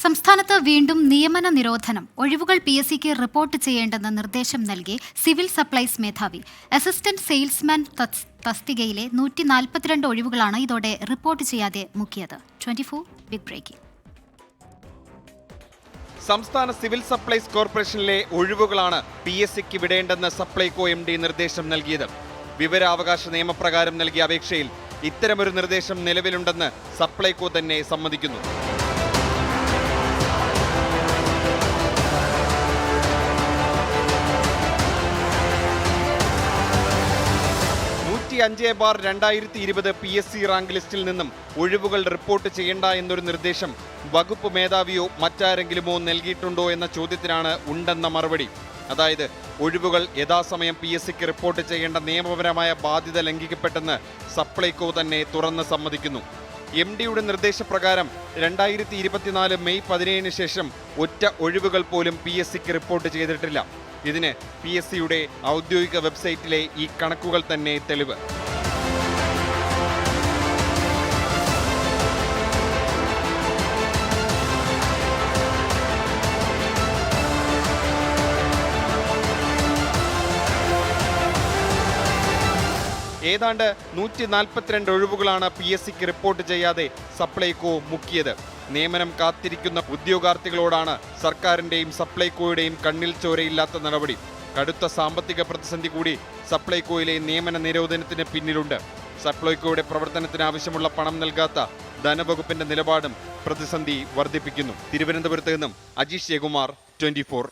സംസ്ഥാനത്ത് വീണ്ടും നിയമന നിരോധനം. ഒഴിവുകൾ PSCക്ക് റിപ്പോർട്ട് ചെയ്യേണ്ടെന്ന് നിർദ്ദേശം നൽകി സിവിൽ സപ്ലൈസ് മേധാവി. അസിസ്റ്റന്റ് സെയിൽസ്മാൻ തസ്തികയിലെ 142 ഒഴിവുകളാണ് ഇതോടെ റിപ്പോർട്ട് ചെയ്യാതെ മുക്കിയത്. 24 ബിഗ് ബ്രേക്കിംഗ്. സംസ്ഥാന സിവിൽ സപ്ലൈസ് കോർപ്പറേഷനിലെ ഒഴിവുകളാണ് PSCക്ക് വിടേണ്ടെന്ന് സപ്ലൈകോ MD നിർദ്ദേശം നൽകിയത്. വിവരാവകാശ നിയമപ്രകാരം നൽകിയ അപേക്ഷയിൽ ഇത്തരമൊരു നിർദ്ദേശം നിലവിലുണ്ടെന്ന് സപ്ലൈകോ തന്നെ സമ്മതിക്കുന്നു. 105/2020 PSC റാങ്ക് ലിസ്റ്റിൽ നിന്നും ഒഴിവുകൾ റിപ്പോർട്ട് ചെയ്യേണ്ട എന്നൊരു നിർദ്ദേശം വകുപ്പ് മേധാവിയോ മറ്റാരെങ്കിലുമോ നൽകിയിട്ടുണ്ടോ എന്ന ചോദ്യത്തിനാണ് ഉണ്ടെന്ന മറുപടി. അതായത് ഒഴിവുകൾ യഥാസമയം PSCക്ക് റിപ്പോർട്ട് ചെയ്യേണ്ട നിയമപരമായ ബാധ്യത ലംഘിക്കപ്പെട്ടെന്ന് സപ്ലൈകോ തന്നെ തുറന്ന് സമ്മതിക്കുന്നു. MDയുടെ നിർദ്ദേശപ്രകാരം 2024 മെയ് 17 ശേഷം ഒറ്റ ഒഴിവുകൾ പോലും PSCക്ക് റിപ്പോർട്ട് ചെയ്തിട്ടില്ല. ഇതിന് PSCയുടെ ഔദ്യോഗിക വെബ്സൈറ്റിലെ ഈ കണക്കുകൾ തന്നെ തെളിവ്. ഏതാണ്ട് 142 ഒഴിവുകളാണ് PSCക്ക് റിപ്പോർട്ട് ചെയ്യാതെ സപ്ലൈകോ മുക്കിയത്. നിയമനം കാത്തിരിക്കുന്ന ഉദ്യോഗാർത്ഥികളോടാണ് സർക്കാരിന്റെയും സപ്ലൈകോയുടെയും കണ്ണിൽ ചോരയില്ലാത്ത നടപടി. കടുത്ത സാമ്പത്തിക പ്രതിസന്ധി കൂടി സപ്ലൈകോയിലെ നിയമന നിരോധനത്തിന് പിന്നിലുണ്ട്. സപ്ലൈകോയുടെ പ്രവർത്തനത്തിന് ആവശ്യമുള്ള പണം നൽകാത്ത ധനവകുപ്പിന്റെ നിലപാടും പ്രതിസന്ധി വർദ്ധിപ്പിക്കുന്നു. തിരുവനന്തപുരത്ത് നിന്നും അജീഷ് ജയകുമാർ, 24.